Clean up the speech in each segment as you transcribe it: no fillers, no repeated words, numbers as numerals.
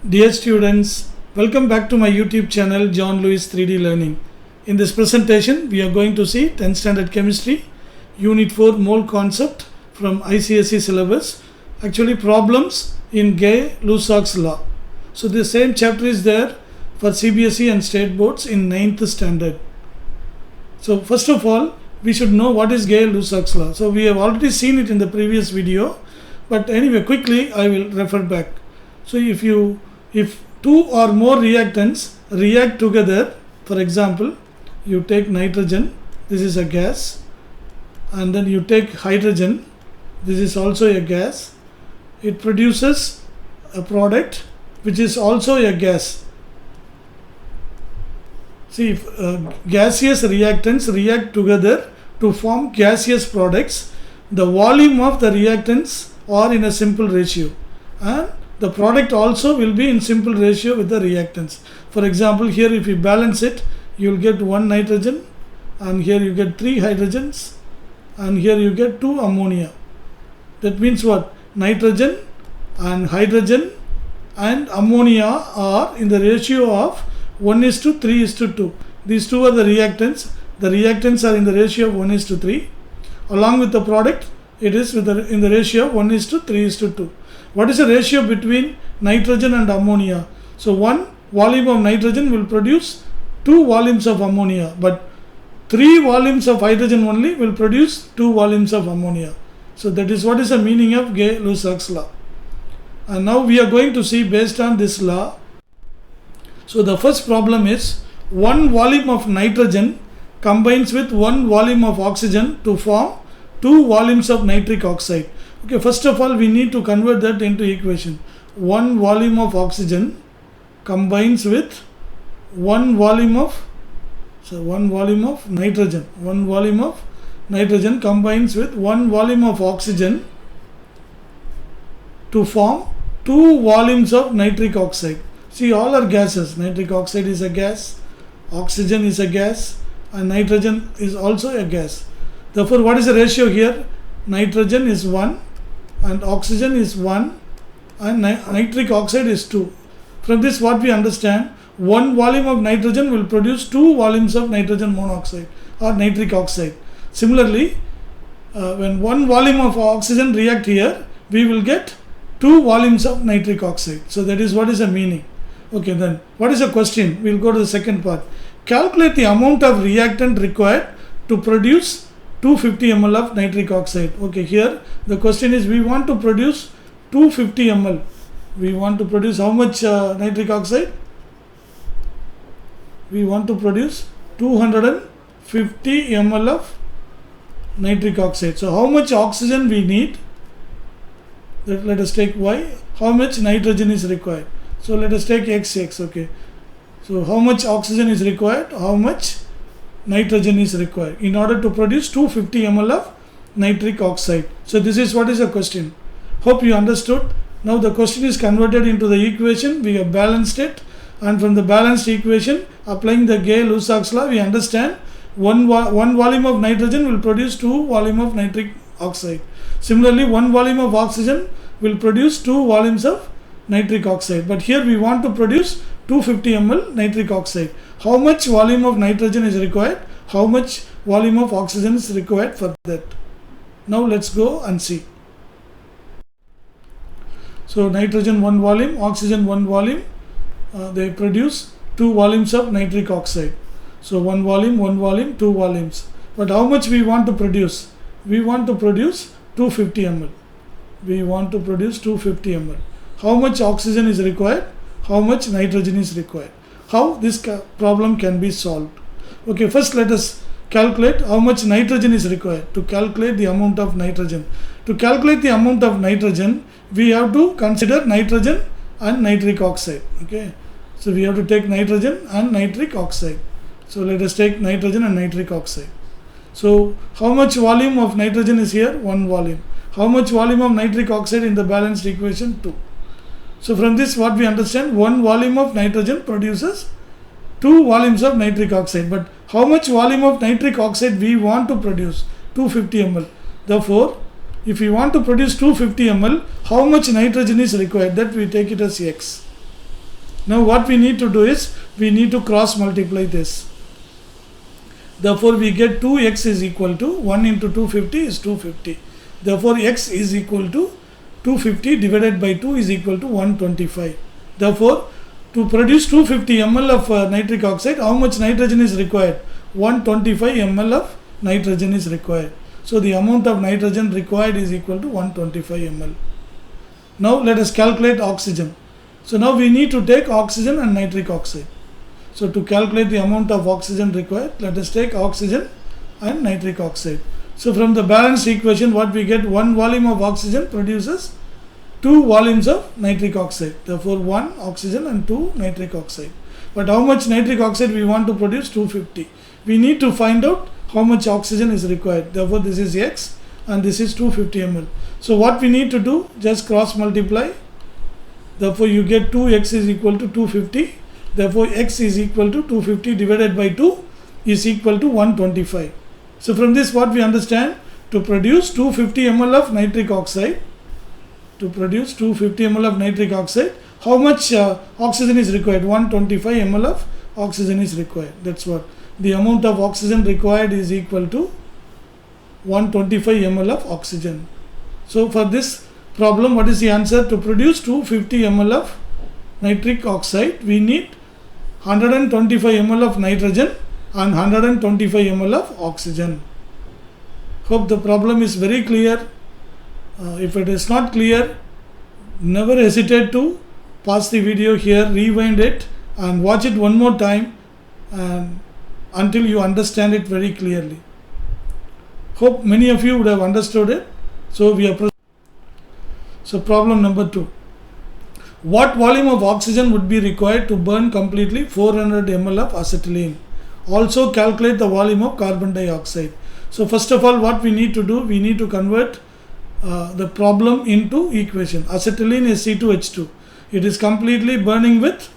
Dear students, welcome back to my YouTube channel John Lewis 3D Learning. In this presentation, we are going to see 10th Standard Chemistry, Unit 4 Mole Concept from ICSE syllabus. Actually, problems in Gay-Lussac's law. So the same chapter is there for CBSE and state boards in 9th standard. So first of all, we should know what is Gay-Lussac's law. So we have already seen it in the previous video, but anyway, quickly I will refer back. So if two or more reactants react together, for example, you take nitrogen, this is a gas, and then you take hydrogen, this is also a gas. It produces a product which is also a gas. See, if gaseous reactants react together to form gaseous products, the volume of the reactants are in a simple ratio, and the product also will be in simple ratio with the reactants. For example, here if you balance it, you will get 1 nitrogen, and here you get 3 hydrogens, and here you get 2 ammonia. That means what? Nitrogen and hydrogen and ammonia are in the ratio of 1:3:2. These two are the reactants. The reactants are in the ratio of 1:3. Along with the product, it is in the ratio of 1:3:2. What is the ratio between nitrogen and ammonia? So 1 volume of nitrogen will produce 2 volumes of ammonia, but 3 volumes of hydrogen only will produce 2 volumes of ammonia. So that is what is the meaning of Gay-Lussac's law. And now we are going to see based on this law. So the first problem is 1 volume of nitrogen combines with 1 volume of oxygen to form 2 volumes of nitric oxide. Okay, first of all, we need to convert that into equation. 1 volume of oxygen combines with 1 volume of nitrogen. 1 volume of nitrogen combines with 1 volume of oxygen to form 2 volumes of nitric oxide. See, all are gases. Nitric oxide is a gas, oxygen is a gas, and nitrogen is also a gas. Therefore, what is the ratio here? Nitrogen is 1 and oxygen is 1 and nitric oxide is 2. From this, what we understand, 1 volume of nitrogen will produce 2 volumes of nitrogen monoxide or nitric oxide. Similarly, when 1 volume of oxygen react here, we will get 2 volumes of nitric oxide. So that is what is the meaning. Okay, then what is the question? We will go to the second part. Calculate the amount of reactant required to produce 250 ml of nitric oxide. Okay, here the question is we want to produce 250 ml. We want to produce how much nitric oxide? We want to produce 250 ml of nitric oxide. So how much oxygen we need? Let us take Y. How much nitrogen is required? So let us take X. Okay. So how much oxygen is required? How much nitrogen is required in order to produce 250 ml of nitric oxide? So this is what is the question. Hope you understood. Now the question is converted into the equation. We have balanced it, and from the balanced equation, applying the Gay-Lussac's law, we understand 1 volume of nitrogen will produce 2 volume of nitric oxide. Similarly, 1 volume of oxygen will produce 2 volumes of nitric oxide. But here we want to produce 250 ml nitric oxide. How much volume of nitrogen is required? How much volume of oxygen is required for that? Now let's go and see. So nitrogen 1 volume, oxygen 1 volume, they produce 2 volumes of nitric oxide. So 1 volume, 2 volumes. But how much we want to produce? We want to produce 250 ml. We want to produce 250 ml. How much oxygen is required? How much nitrogen is required? How this problem can be solved? Okay, first let us calculate how much nitrogen is required. To calculate the amount of nitrogen. To calculate the amount of nitrogen, we have to consider nitrogen and nitric oxide. Okay, so we have to take nitrogen and nitric oxide. So let us take nitrogen and nitric oxide. So how much volume of nitrogen is here? 1 volume. How much volume of nitric oxide in the balanced equation? 2. So from this, what we understand, 1 volume of nitrogen produces 2 volumes of nitric oxide. But how much volume of nitric oxide we want to produce? 250 ml. Therefore, If we want to produce 250 ml, how much nitrogen is required? That we take it as X. Now what we need to do is, we need to cross multiply this. Therefore we get 2x is equal to 1 into 250 is 250. Therefore x is equal to 250 divided by 2 is equal to 125. Therefore to produce 250 ml of nitric oxide, how much nitrogen is required? 125 ml of nitrogen is required. So the amount of nitrogen required is equal to 125 ml. Now let us calculate oxygen. So now we need to take oxygen and nitric oxide. So to calculate the amount of oxygen required, let us take oxygen and nitric oxide. So from the balanced equation, what we get, 1 volume of oxygen produces 2 volumes of nitric oxide. Therefore 1 oxygen and 2 nitric oxide. But how much nitric oxide we want to produce? 250. We need to find out how much oxygen is required. Therefore this is x and this is 250 ml. So what we need to do, just cross multiply. Therefore you get 2x is equal to 250. Therefore x is equal to 250 divided by 2 is equal to 125. So from this what we understand, to produce 250 ml of nitric oxide, how much oxygen is required? 125 ml of oxygen is required. That's what. The amount of oxygen required is equal to 125 ml of oxygen. So for this problem, what is the answer? To produce 250 ml of nitric oxide, we need 125 ml of nitrogen and 125 ml of oxygen. Hope the problem is very clear. If it is not clear, never hesitate to pause the video here, rewind it and watch it one more time and until you understand it very clearly. Hope many of you would have understood it. So we are So problem number 2. What volume of oxygen would be required to burn completely 400 ml of acetylene? Also calculate the volume of carbon dioxide. So first of all, what we need to do, we need to convert the problem into equation. Acetylene is C2H2. It is completely burning with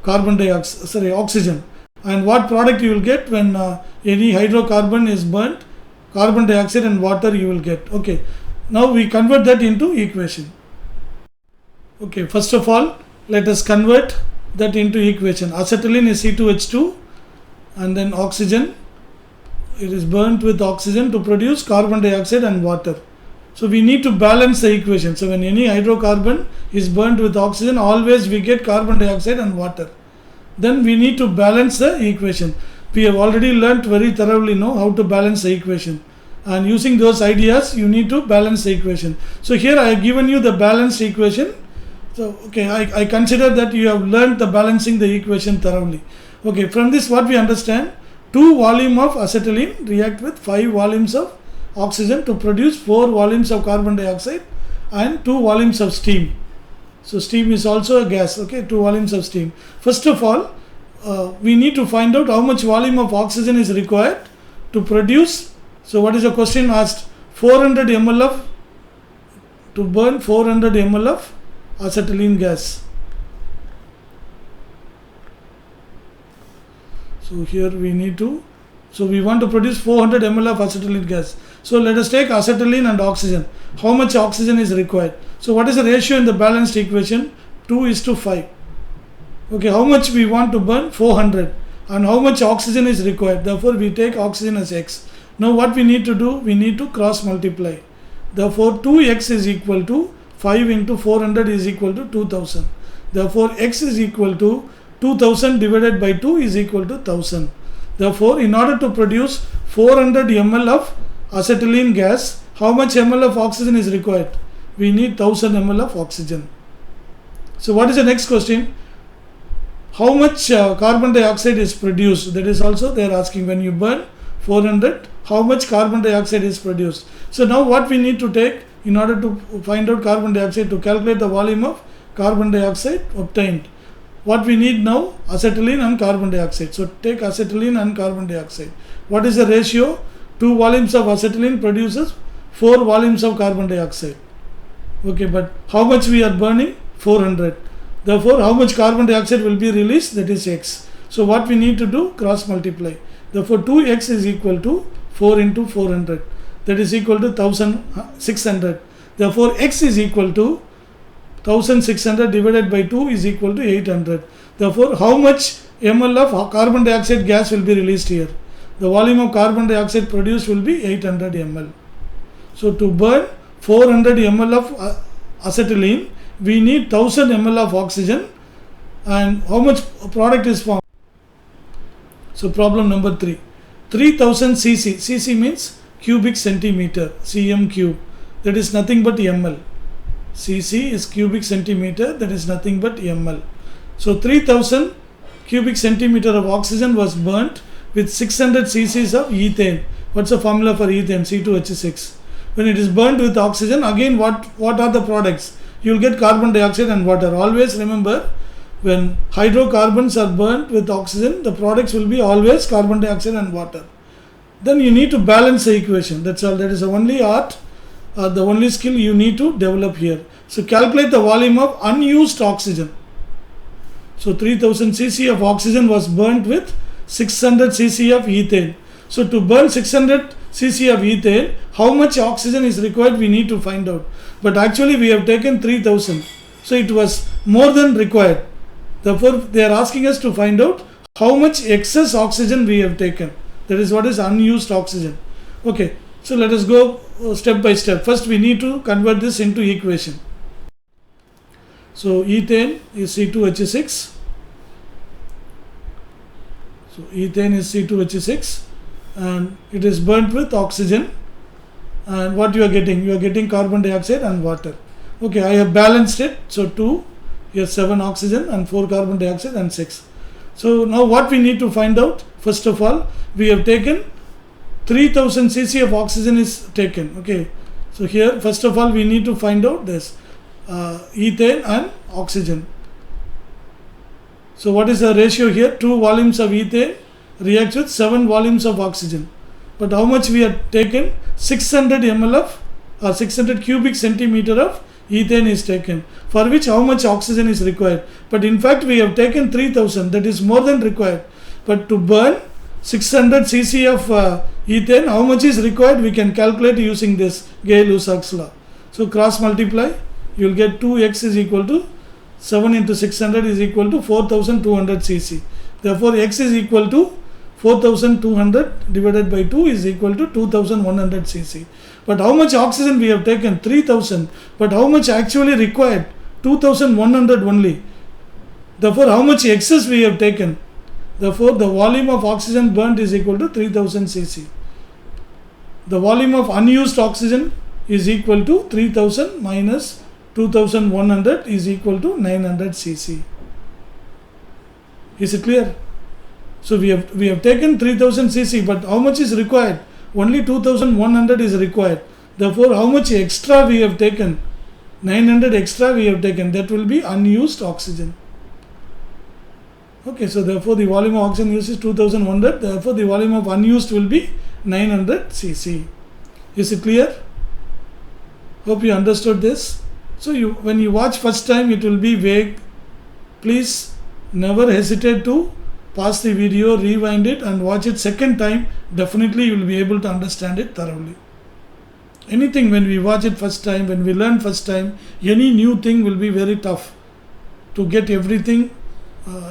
oxygen. And what product you will get when any hydrocarbon is burnt? Carbon dioxide and water you will get. Okay. Now we convert that into equation. Okay, first of all, let us convert that into equation. Acetylene is C2H2 and then oxygen. It is burnt with oxygen to produce carbon dioxide and water. So we need to balance the equation. So when any hydrocarbon is burnt with oxygen, always we get carbon dioxide and water. Then we need to balance the equation. We have already learnt very thoroughly now how to balance the equation. And using those ideas, you need to balance the equation. So here I have given you the balanced equation. So okay, I consider that you have learnt the balancing the equation thoroughly. Okay, from this what we understand, 2 volume of acetylene react with 5 volumes of oxygen to produce 4 volumes of carbon dioxide and 2 volumes of steam. So steam is also a gas, okay, 2 volumes of steam. First of all, we need to find out how much volume of oxygen is required to produce. So what is the question asked? 400 ml of, to burn 400 ml of acetylene gas. So here we need to, so we want to produce 400 ml of acetylene gas. So let us take acetylene and oxygen. How much oxygen is required? So what is the ratio in the balanced equation? 2:5. Okay, how much we want to burn? 400. And how much oxygen is required? Therefore we take oxygen as x. Now what we need to do? We need to cross multiply. Therefore 2x is equal to 5 into 400 is equal to 2000. Therefore x is equal to 2000 divided by 2 is equal to 1000. Therefore in order to produce 400 ml of acetylene gas, how much ml of oxygen is required? We need 1000 ml of oxygen. So what is the next question? How much carbon dioxide is produced? That is also they are asking, when you burn 400, how much carbon dioxide is produced. So now what we need to take in order to find out carbon dioxide, to calculate the volume of carbon dioxide obtained. What we need now? Acetylene and carbon dioxide. So take acetylene and carbon dioxide. What is the ratio? 2 volumes of acetylene produces 4 volumes of carbon dioxide. Okay, but how much we are burning? 400. Therefore, how much carbon dioxide will be released? That is x. So what we need to do? Cross multiply. Therefore 2x is equal to 4 into 400. That is equal to 1600. Therefore x is equal to 1600 divided by 2 is equal to 800. Therefore, how much ml of carbon dioxide gas will be released here? The volume of carbon dioxide produced will be 800 ml. So, to burn 400 ml of acetylene, we need 1000 ml of oxygen, and how much product is formed? So, problem number 3. 3000 cc, cc means cubic centimeter, cm cube, that is nothing but ml. Cc is cubic centimeter, that is nothing but ml. So 3000 cubic centimeter of oxygen was burnt with 600 cc's of ethane. What's the formula for ethane? C2H6. When it is burnt with oxygen, again what are the products? You will get carbon dioxide and water. Always remember, when hydrocarbons are burnt with oxygen, the products will be always carbon dioxide and water. Then you need to balance the equation. That's all. That is the only art, the only skill you need to develop here. So calculate the volume of unused oxygen. So 3000 cc of oxygen was burnt with 600 cc of ethane. So to burn 600 cc of ethane, how much oxygen is required we need to find out. But actually we have taken 3000. So it was more than required. Therefore they are asking us to find out how much excess oxygen we have taken. That is what is unused oxygen. Okay, so let us go step by step. First we need to convert this into equation. So ethane is C2H6. So ethane is C2H6 and it is burnt with oxygen, and what you are getting? You are getting carbon dioxide and water. Okay, I have balanced it. So 2, here 7 oxygen and 4 carbon dioxide and 6. So now what we need to find out? First of all, we have taken 3000 cc of oxygen is taken. Okay, so here first of all we need to find out this ethane and oxygen. So what is the ratio here? 2 volumes of ethane reacts with 7 volumes of oxygen. But how much we have taken? 600 ml of, or 600 cubic centimeter of ethane is taken, for which how much oxygen is required. But in fact we have taken 3000, that is more than required. But to burn 600 cc of ethane, how much is required we can calculate using this Gay-Lussac's law. So cross multiply, you will get 2x is equal to 7 into 600 is equal to 4200 cc. Therefore x is equal to 4200 divided by 2 is equal to 2100 cc. But how much oxygen we have taken? 3000. But how much actually required? 2100 only. Therefore how much excess we have taken? Therefore the volume of oxygen burnt is equal to 3000 cc. The volume of unused oxygen is equal to 3000 minus 2100 is equal to 900 cc. Is it clear? So we have taken 3000 cc, but how much is required? Only 2100 is required. Therefore how much extra we have taken? 900 extra we have taken. That will be unused oxygen. Okay, so therefore the volume of oxygen used is 2100. Therefore the volume of unused will be 900 cc. Is it clear? Hope you understood this. So when you watch first time it will be vague. Please never hesitate to pause the video, rewind it and watch it second time. Definitely you will be able to understand it thoroughly. Anything when we watch it first time, when we learn first time, any new thing will be very tough to get everything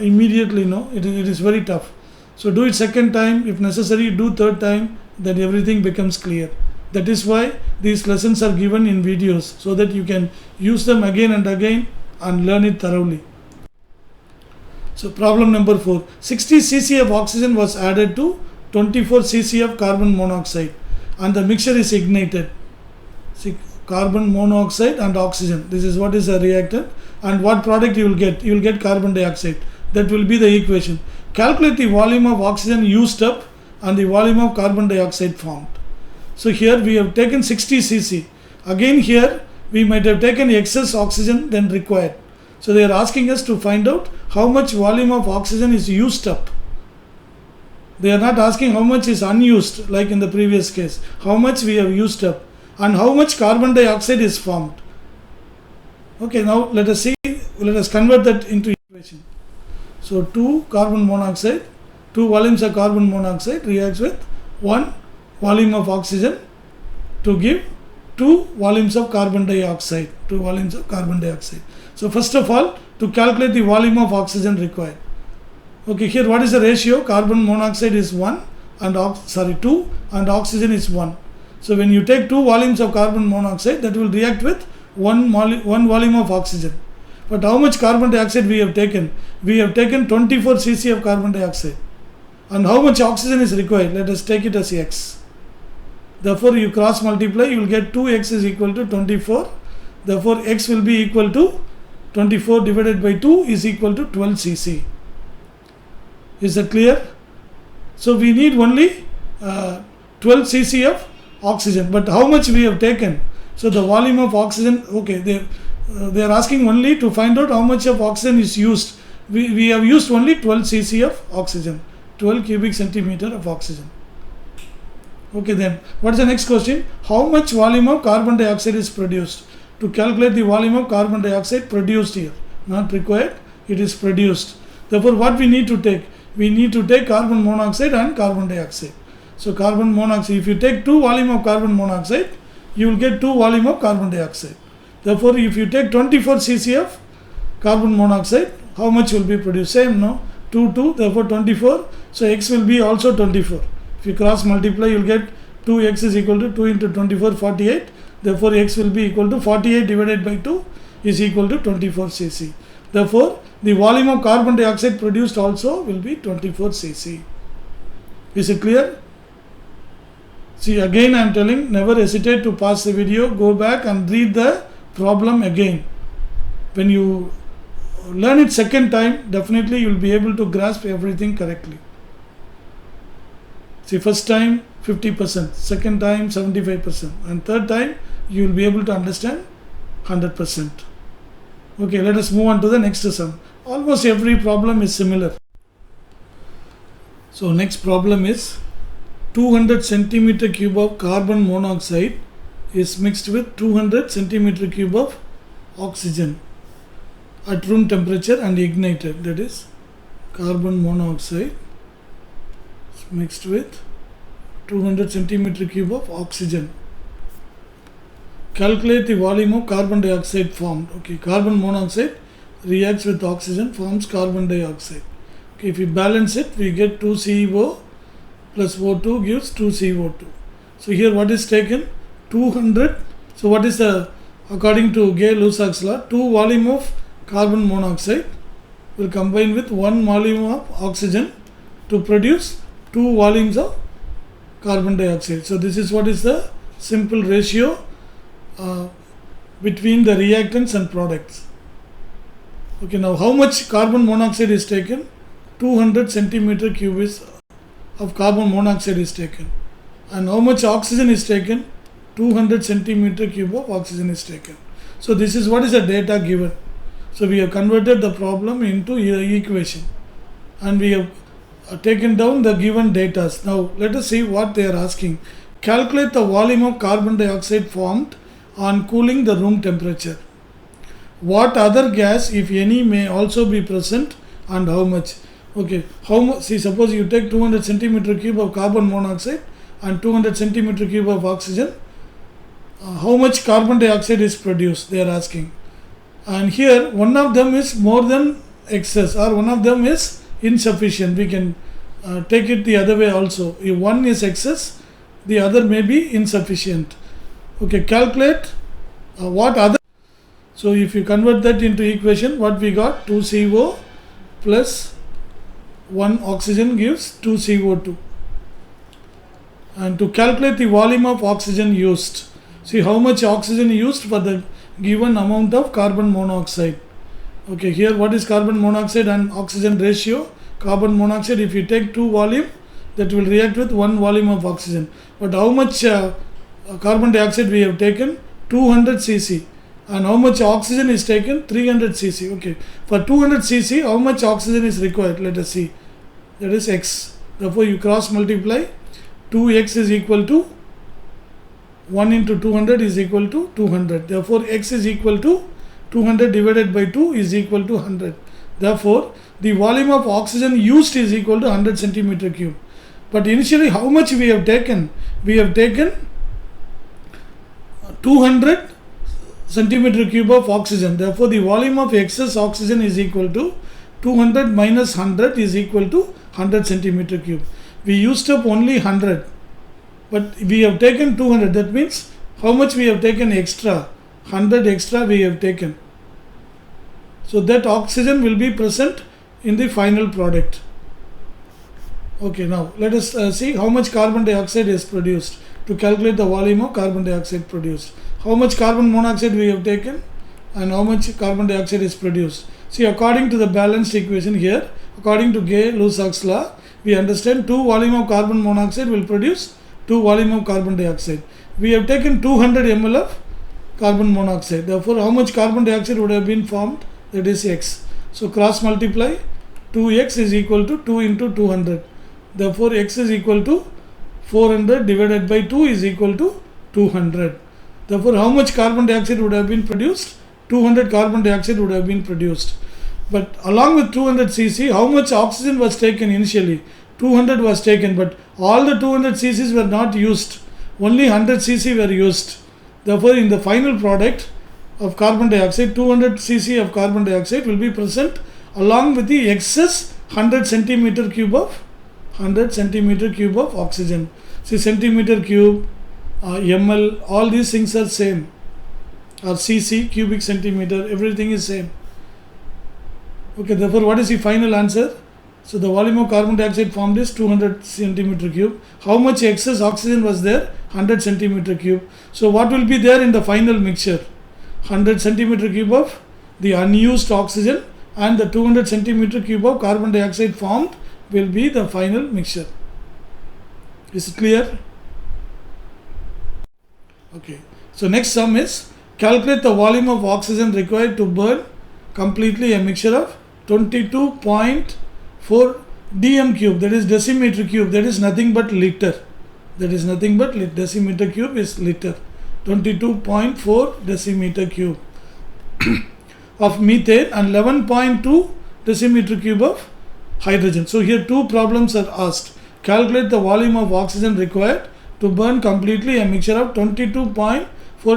immediately. No, it is very tough. So do it second time, if necessary do third time, then everything becomes clear. That is why these lessons are given in videos, so that you can use them again and again and learn it thoroughly. So problem number 4. 60 cc of oxygen was added to 24 cc of carbon monoxide and the mixture is ignited. See, carbon monoxide and oxygen. This is what is a reactant, and what product you will get? You will get carbon dioxide. That will be the equation. Calculate the volume of oxygen used up and the volume of carbon dioxide formed. So here we have taken 60 cc. Again here we might have taken excess oxygen than required. So they are asking us to find out how much volume of oxygen is used up. They are not asking how much is unused like in the previous case. How much we have used up and how much carbon dioxide is formed. Okay, now let us convert that into equation. So 2 carbon monoxide, 2 volumes of carbon monoxide reacts with 1 volume of oxygen to give 2 volumes of carbon dioxide. 2 volumes of carbon dioxide. So first of all, to calculate the volume of oxygen required. Okay, here what is the ratio? Carbon monoxide is 1 and 2 and oxygen is 1. So when you take 2 volumes of carbon monoxide, that will react with 1 volume of oxygen. But how much carbon dioxide we have taken? We have taken 24 cc of carbon dioxide. And how much oxygen is required? Let us take it as x. Therefore, you cross multiply, you will get 2x is equal to 24. Therefore, x will be equal to 24 divided by 2 is equal to 12 cc. Is that clear? So we need only 12 cc of oxygen. But how much we have taken? So the volume of oxygen, okay, they are asking only to find out how much of oxygen is used. We have used only 12 cc of oxygen, 12 cubic centimeter of oxygen. Okay, then what is the next question? How much volume of carbon dioxide is produced? To calculate the volume of carbon dioxide produced here, not required, it is produced. Therefore, what we need to take? We need to take carbon monoxide and carbon dioxide. So carbon monoxide, if you take 2 volume of carbon monoxide, you will get 2 volume of carbon dioxide. Therefore, if you take 24 cc of carbon monoxide, how much will be produced? Same, no? 2, therefore 24. So x will be also 24. If you cross multiply, you will get 2x is equal to 2 into 24, 48. Therefore, x will be equal to 48 divided by 2 is equal to 24 cc. Therefore, the volume of carbon dioxide produced also will be 24 cc. Is it clear? See, again I am telling, never hesitate to pause the video, go back and read the problem again. When you learn it second time, definitely you will be able to grasp everything correctly. See, first time 50%, second time 75%, and third time you will be able to understand 100%. Okay, let us move on to the next sum. Almost every problem is similar. So next problem is 200 centimeter cube of carbon monoxide is mixed with 200 centimeter cube of oxygen at room temperature and ignited. That is, carbon monoxide is mixed with 200 centimeter cube of oxygen. Calculate the volume of carbon dioxide formed. Okay, carbon monoxide reacts with oxygen, forms carbon dioxide. Okay, if we balance it, we get 2CO plus O2 gives 2CO2. So here what is taken? 200. So what is the, according to Gay-Lussac's law, 2 volume of carbon monoxide will combine with 1 volume of oxygen to produce 2 volumes of carbon dioxide. So this is what is the simple ratio between the reactants and products. Okay, now how much carbon monoxide is taken? 200 centimeter cubes of carbon monoxide is taken. And how much oxygen is taken? 200 centimeter cube of oxygen is taken. So this is what is the data given. So we have converted the problem into an equation and we have taken down the given data. Now let us see what they are asking. Calculate the volume of carbon dioxide formed on cooling the room temperature. What other gas, if any, may also be present and how much? Okay, how much? See, suppose you take 200 centimeter cube of carbon monoxide and 200 centimeter cube of oxygen. How much carbon dioxide is produced? They are asking. And here one of them is more than excess or one of them is insufficient. We can take it the other way also. If one is excess, the other may be insufficient. Okay, calculate what other. So if you convert that into equation, what we got? 2CO plus 1 oxygen gives 2CO2. And to calculate the volume of oxygen used, see how much oxygen used for the given amount of carbon monoxide. Okay, here what is carbon monoxide and oxygen ratio? Carbon monoxide, if you take 2 volume, that will react with 1 volume of oxygen. But how much carbon dioxide we have taken? 200 cc. And how much oxygen is taken? 300 cc. Okay, for 200 cc, how much oxygen is required? Let us see. That is x. Therefore, you cross multiply. 2x is equal to 1 into 200 is equal to 200. Therefore, x is equal to 200 divided by 2 is equal to 100. Therefore, the volume of oxygen used is equal to 100 centimeter cube. But initially, how much we have taken? We have taken 200 centimeter cube of oxygen. Therefore, the volume of excess oxygen is equal to 200 minus 100 is equal to 100 centimeter cube. We used up only 100, but we have taken 200. That means how much we have taken extra? 100 extra we have taken. So that oxygen will be present in the final product. Okay, now let us see how much carbon dioxide is produced. To calculate the volume of carbon dioxide produced, how much carbon monoxide we have taken and how much carbon dioxide is produced. See, according to the balanced equation here, according to Gay-Lussac's law, we understand 2 volume of carbon monoxide will produce 2 volume of carbon dioxide. We have taken 200 ml of carbon monoxide. Therefore, how much carbon dioxide would have been formed? That is X. So cross multiply, 2X is equal to 2 into 200. Therefore, X is equal to 400 divided by 2 is equal to 200. Therefore, how much carbon dioxide would have been produced? 200 carbon dioxide would have been produced. But along with 200 cc, how much oxygen was taken initially? 200 was taken, but all the 200 cc's were not used. Only 100 cc were used. Therefore, in the final product of carbon dioxide, 200 cc of carbon dioxide will be present along with the excess 100 centimeter cube of oxygen. See, centimeter cube, ml, all these things are same. Or cc, cubic centimeter, everything is same. Okay, therefore, what is the final answer? So the volume of carbon dioxide formed is 200 centimeter cube. How much excess oxygen was there? 100 centimeter cube. So what will be there in the final mixture? 100 centimeter cube of the unused oxygen and the 200 centimeter cube of carbon dioxide formed will be the final mixture. Is it clear? Okay. So next sum is calculate the volume of oxygen required to burn completely a mixture of 22.4 dm cube, that is decimeter cube, that is nothing but liter. That is nothing but decimeter cube is liter. 22.4 decimeter cube of methane and 11.2 decimeter cube of hydrogen. So here two problems are asked. Calculate the volume of oxygen required to burn completely a mixture of 22.4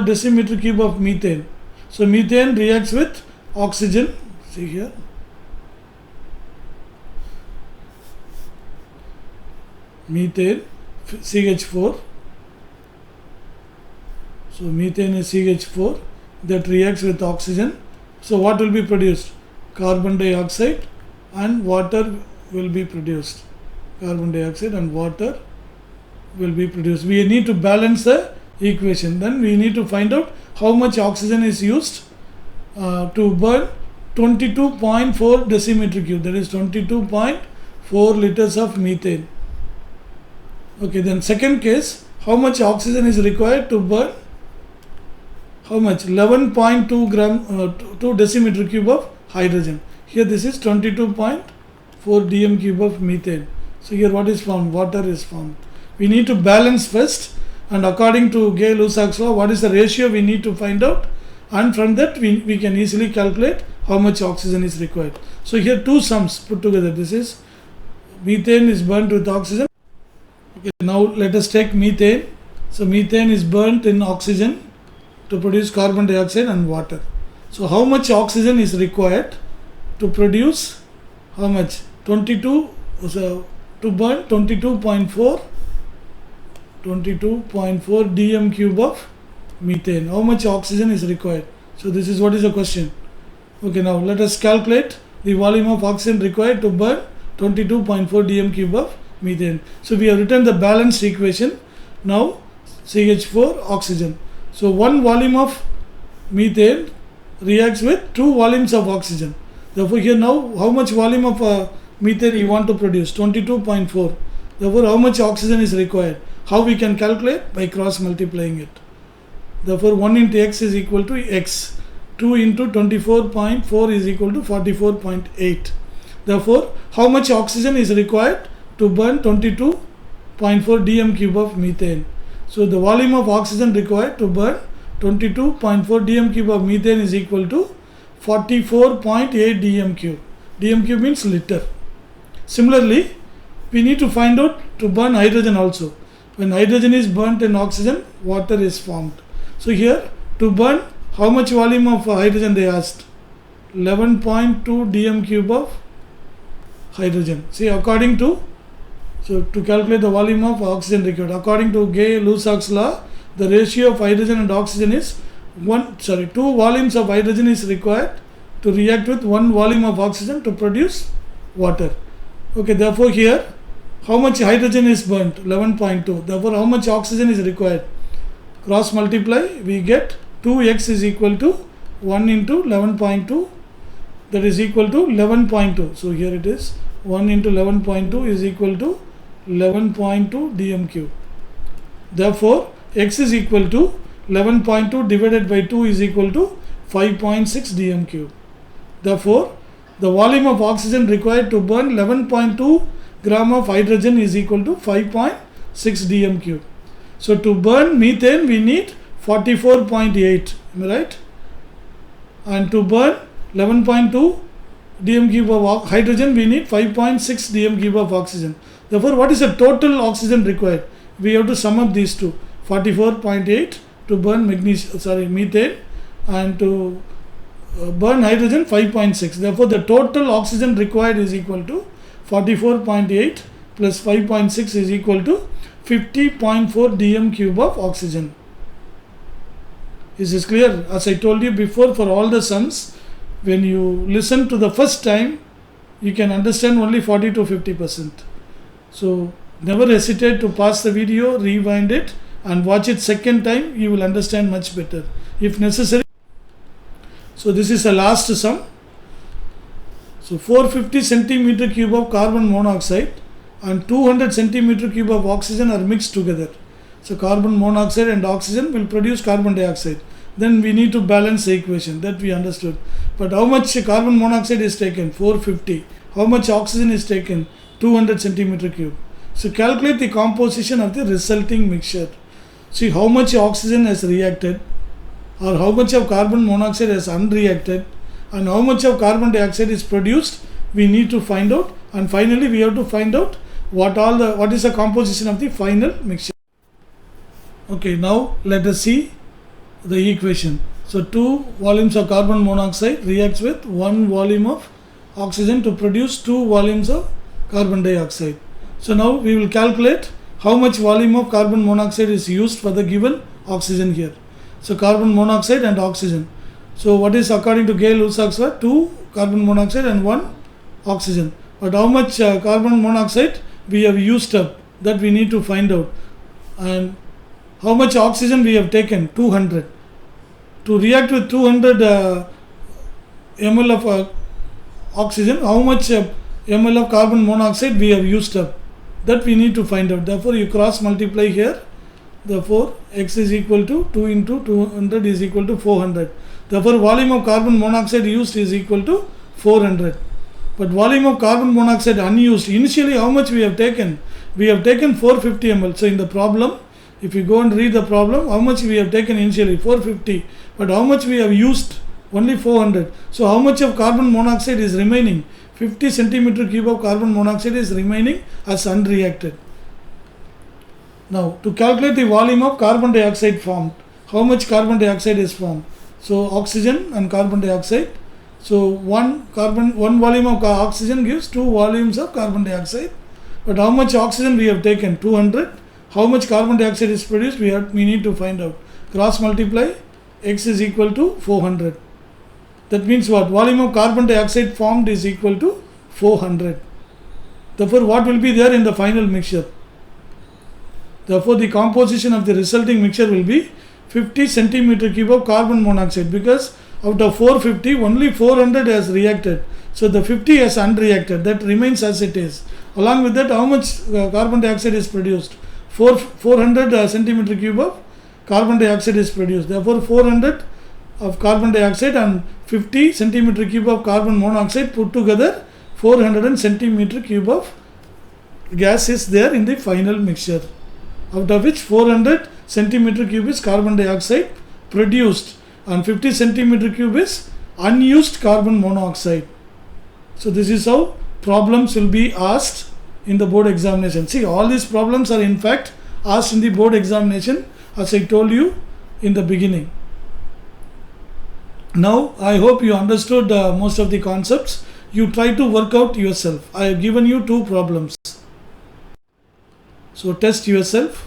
decimeter cube of methane. So methane reacts with oxygen. See here. Methane CH4. So methane is CH4 that reacts with oxygen. So what will be produced? Carbon dioxide and water will be produced. Carbon dioxide and water will be produced. We need to balance the equation. Then we need to find out how much oxygen is used to burn 22.4 decimeter cube. That is 22.4 liters of methane. Okay, then second case, how much oxygen is required to burn? How much? 11.2 2 decimeter cube of hydrogen. Here this is 22.4 dm cube of methane. So here what is formed? Water is formed. We need to balance first, and according to Gay-Lussac's law, what is the ratio we need to find out, and from that we can easily calculate how much oxygen is required. So here two sums put together. This is methane is burnt with oxygen. Okay, now let us take methane. So methane is burnt in oxygen to produce carbon dioxide and water. So how much oxygen is required to produce how much? 22, so to burn 22.4 dm cube of methane. How much oxygen is required? So this is what is the question. Okay, now let us calculate the volume of oxygen required to burn 22.4 dm cube of methane. So we have written the balanced equation. Now CH4 oxygen. So one volume of methane reacts with 2 volumes of oxygen. Therefore here now how much volume of methane you want to produce? 22.4. Therefore how much oxygen is required? How we can calculate? By cross multiplying it. Therefore 1 into x is equal to x. 2 into 24.4 is equal to 44.8. Therefore how much oxygen is required to burn 22.4 dm cube of methane? So the volume of oxygen required to burn 22.4 dm cube of methane is equal to 44.8 dm cube. Dm cube means liter. Similarly, we need to find out to burn hydrogen also. When hydrogen is burnt in oxygen, water is formed. So here to burn how much volume of hydrogen they asked? 11.2 dm cube of hydrogen. See, according to, so to calculate the volume of oxygen required, according to Gay-Lussac's law, the ratio of hydrogen and oxygen is 2 volumes of hydrogen is required to react with 1 volume of oxygen to produce water. Okay, therefore here, how much hydrogen is burnt? 11.2. Therefore, how much oxygen is required? Cross multiply, we get 2x is equal to 1 into 11.2, that is equal to 11.2. So here it is, 1 into 11.2 is equal to 11.2 dm cube. Therefore, x is equal to 11.2 divided by 2 is equal to 5.6 dm cube. Therefore, the volume of oxygen required to burn 11.2 gram of hydrogen is equal to 5.6 dm cube. So to burn methane we need 44.8, am I right? And to burn 11.2 dm cube of hydrogen we need 5.6 dm cube of oxygen. Therefore, what is the total oxygen required? We have to sum up these two, 44.8 to burn methane, and to burn hydrogen 5.6. Therefore, the total oxygen required is equal to 44.8 plus 5.6 is equal to 50.4 dm cube of oxygen. Is this clear? As I told you before, for all the sums, when you listen to the first time, you can understand only 40 to 50%. So never hesitate to pause the video, rewind it and watch it second time. You will understand much better if necessary. So this is the last sum. So 450 centimeter cube of carbon monoxide and 200 centimeter cube of oxygen are mixed together. So carbon monoxide and oxygen will produce carbon dioxide. Then we need to balance the equation, that we understood. But how much carbon monoxide is taken? 450. How much oxygen is taken? 200 centimeter cube. So calculate the composition of the resulting mixture. See how much oxygen has reacted, or how much of carbon monoxide has unreacted, and how much of carbon dioxide is produced. We need to find out, and finally we have to find out what is the composition of the final mixture. Okay, now let us see the equation. So 2 volumes of carbon monoxide reacts with 1 volume of oxygen to produce 2 volumes of carbon dioxide. So now we will calculate how much volume of carbon monoxide is used for the given oxygen here. So carbon monoxide and oxygen. So what is according to Gay-Lussac's law? 2 carbon monoxide and 1 oxygen. But how much carbon monoxide we have used up, that we need to find out. And how much oxygen we have taken? 200. To react with 200 ml of oxygen, how much ml of carbon monoxide we have used up, that we need to find out. Therefore, you cross multiply here. Therefore, x is equal to 2 into 200 is equal to 400. Therefore, volume of carbon monoxide used is equal to 400. But volume of carbon monoxide unused, initially how much we have taken? We have taken 450 ml. So in the problem, if you go and read the problem, how much we have taken initially? 450. But how much we have used? Only 400. So how much of carbon monoxide is remaining? 50 centimeter cube of carbon monoxide is remaining as unreacted. Now to calculate the volume of carbon dioxide formed, how much carbon dioxide is formed? So oxygen and carbon dioxide. So one volume of oxygen gives 2 volumes of carbon dioxide. But how much oxygen we have taken? 200. How much carbon dioxide is produced? We need to find out. Cross multiply, x is equal to 400. That means what? Volume of carbon dioxide formed is equal to 400. Therefore, what will be there in the final mixture? Therefore, the composition of the resulting mixture will be 50 centimeter cube of carbon monoxide, because out of 450, only 400 has reacted. So the 50 has unreacted. That remains as it is. Along with that, how much carbon dioxide is produced? 400 centimeter cube of carbon dioxide is produced. Therefore, 400 of carbon dioxide and 50 centimeter cube of carbon monoxide put together, 400 centimeter cube of gas is there in the final mixture, out of which 400 centimeter cube is carbon dioxide produced and 50 centimeter cube is unused carbon monoxide. So this is how problems will be asked in the board examination. See, all these problems are in fact asked in the board examination, as I told you in the beginning. Now I hope you understood most of the concepts. You try to work out yourself. I have given you two problems. So test yourself.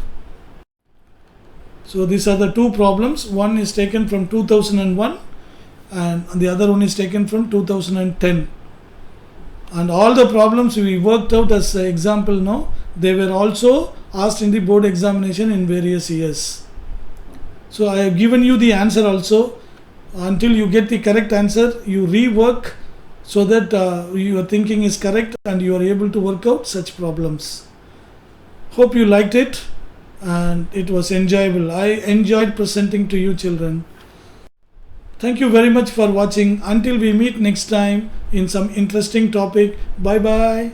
So these are the two problems. One is taken from 2001 and the other one is taken from 2010. And all the problems we worked out as an example now, they were also asked in the board examination in various years. So I have given you the answer also. Until you get the correct answer, you rework so that your thinking is correct and you are able to work out such problems. Hope you liked it and it was enjoyable. I enjoyed presenting to you children. Thank you very much for watching. Until we meet next time in some interesting topic. Bye bye.